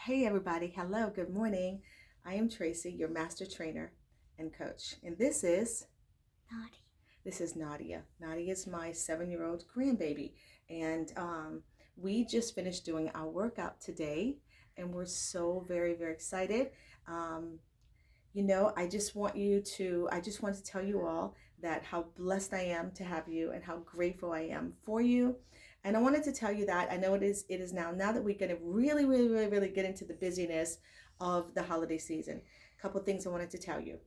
Hey everybody, hello, good morning. I am Tracy, your master trainer and coach. And Naughty. this is Nadia. Nadia is my 7-year-old grandbaby. And we just finished doing our workout today and we're so very excited. Um, I just want to tell you all that how blessed I am to have you and how grateful I am for you. And I wanted to tell you that I know it is now that we're going to really get into the busyness of the holiday season. A couple of things I wanted to tell you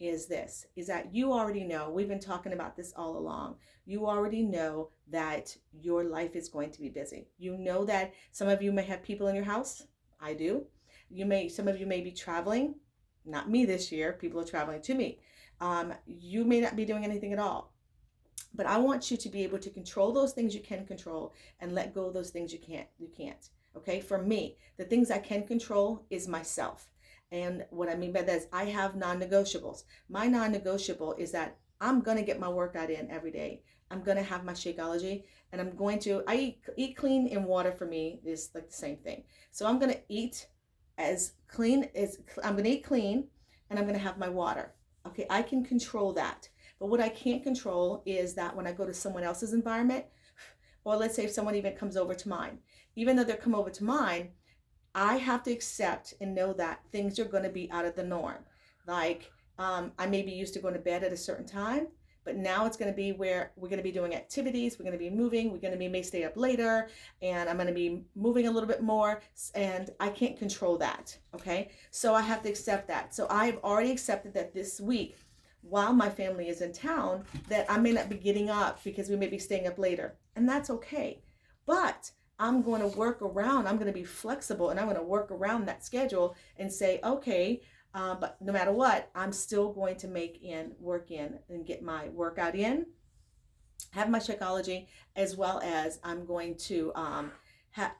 is that you already know, we've been talking about this all along. You already know that your life is going to be busy. You know that some of you may have people in your house. I do. Some of you may be traveling, not me this year. People are traveling to me. You may not be doing anything at all. But I want you to be able to control those things you can control and let go of those things you can't. You can't. Okay? For me, the things I can control is myself. And what I mean by that is I have non-negotiables. My non-negotiable is that I'm going to get my workout in every day. I'm going to have my Shakeology and I eat clean and water for me is like the same thing. So I'm going to eat as clean as I'm going to eat clean and I'm going to have my water. Okay, I can control that. But what I can't control is that when I go to someone else's environment, or let's say if someone even comes over to mine, even though they're come over to mine, I have to accept and know that things are going to be out of the norm. Like I may be used to going to bed at a certain time, but now it's going to be where we're going to be doing activities, we're going to be moving, we're going to be may stay up later, and I'm going to be moving a little bit more, and I can't control that. Okay, so I have to accept that. So I've already accepted that this week, while my family is in town, that I may not be getting up because we may be staying up later, and that's okay. But I'm going to work around, I'm going to be flexible and I'm going to work around that schedule and say, okay, but no matter what, I'm still going to work in, and get my workout in, have my Shakeology, as well as I'm going to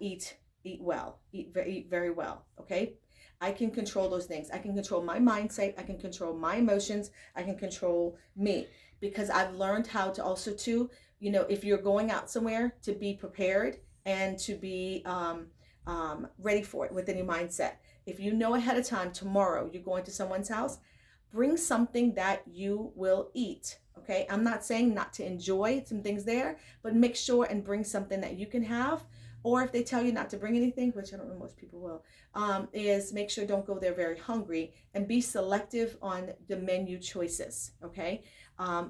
eat well, eat very well. Okay. I can control those things. I can control my mindset. I can control my emotions. I can control me because I've learned how to also if you're going out somewhere, to be prepared and to be ready for it within your mindset. If you know ahead of time tomorrow you're going to someone's house, bring something that you will eat. Okay, I'm not saying not to enjoy some things there, but make sure and bring something that you can have. Or if they tell you not to bring anything, which I don't know most people will, is make sure don't go there very hungry and be selective on the menu choices. Okay,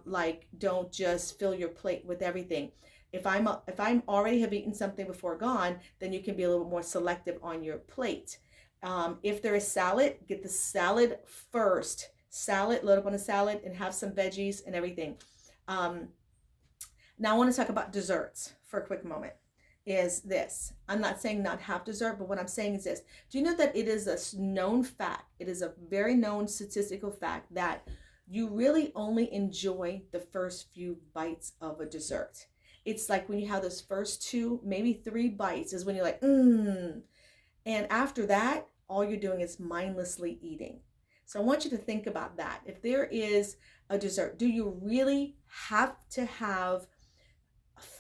like don't just fill your plate with everything. If I'm already have eaten something before gone, then you can be a little more selective on your plate. If there is salad, get the salad first. Salad, load up on a salad and have some veggies and everything. Um, Now I want to talk about desserts for a quick moment. Is this? I'm not saying not have dessert, but what I'm saying is this. Do you know that it is a known fact? It is a very known statistical fact that you really only enjoy the first few bites of a dessert. It's like when you have those first two, maybe three bites is when you're like, mmm. And after that, all you're doing is mindlessly eating. So I want you to think about that. If there is a dessert, do you really have to have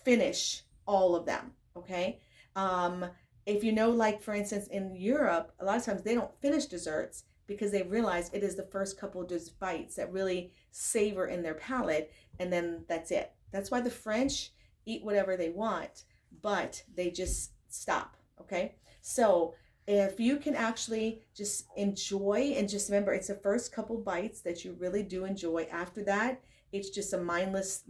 finish all of them? Okay. Um, if you know, like for instance, in Europe, a lot of times they don't finish desserts because they realize it is the first couple of bites that really savor in their palate, and then that's it. That's why the French eat whatever they want, but they just stop. Okay, so if you can actually just enjoy and just remember it's the first couple bites that you really do enjoy. After that, it's just a mindless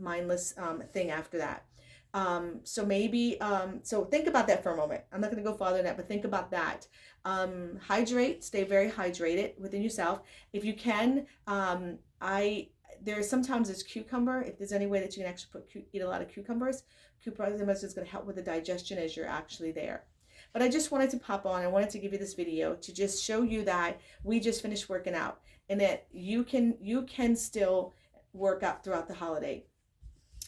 thing after that. So think about that for a moment. I'm not going to go farther than that, but think about that. Hydrate, stay very hydrated within yourself. If you can, there's sometimes this cucumber. If there's any way that you can actually eat a lot of cucumbers, cucumbers is going to help with the digestion as you're actually there. But I just wanted to pop on. I wanted to give you this video to just show you that we just finished working out and that you can still work out throughout the holiday.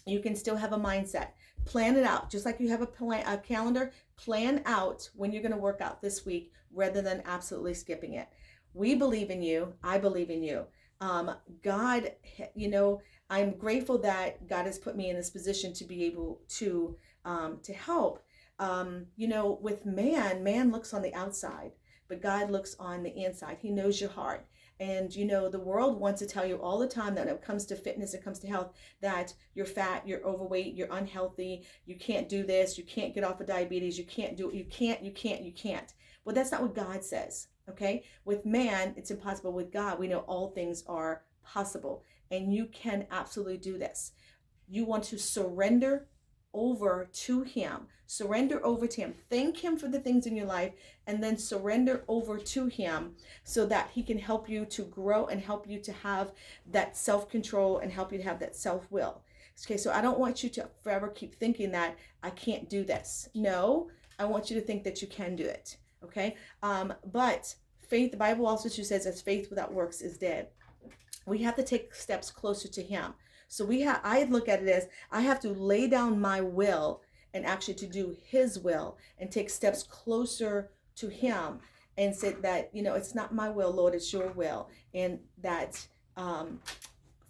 You can still have a mindset. Plan it out. Just like you have a calendar, plan out when you're going to work out this week rather than absolutely skipping it. We believe in you. I believe in you. God, I'm grateful that God has put me in this position to be able to help. With man looks on the outside, but God looks on the inside. He knows your heart. And you know, the world wants to tell you all the time that when it comes to fitness, it comes to health, that you're fat, you're overweight, you're unhealthy, you can't do this, you can't get off of diabetes, you can't do it, you can't. Well, that's not what God says, okay? With man, it's impossible. With God, we know all things are possible, and you can absolutely do this. You want to surrender over to him. Surrender over to him. Thank him for the things in your life, and then surrender over to him so that he can help you to grow and help you to have that self-control and help you to have that self-will. Okay, so I don't want you to forever keep thinking that I can't do this. No, I want you to think that you can do it. Okay, but faith, the Bible also says, as faith without works is dead. We have to take steps closer to him. So I look at it as I have to lay down my will and actually to do his will and take steps closer to him and say that, you know, it's not my will, Lord, it's your will. And that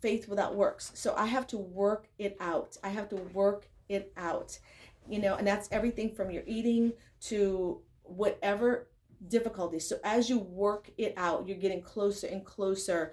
faith without works. So I have to work it out. I have to work it out, you know, and that's everything from your eating to whatever difficulty. So as you work it out, you're getting closer and closer.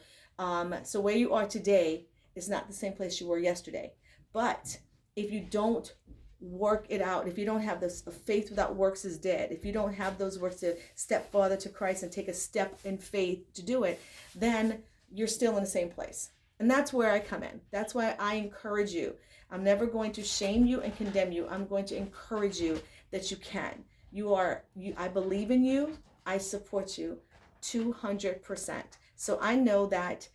So where you are today is not the same place you were yesterday. But if you don't work it out, if you don't have this faith without works is dead, if you don't have those works to step farther to Christ and take a step in faith to do it, then you're still in the same place. And that's where I come in. That's why I encourage you. I'm never going to shame you and condemn you. I'm going to encourage you that you can. I believe in you. I support you 200%. So I know that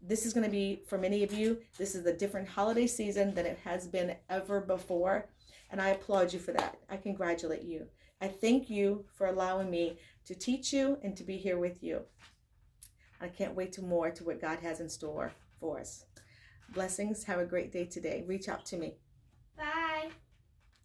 this is going to be, for many of you, this is a different holiday season than it has been ever before. And I applaud you for that. I congratulate you. I thank you for allowing me to teach you and to be here with you. I can't wait to what God has in store for us. Blessings. Have a great day today. Reach out to me.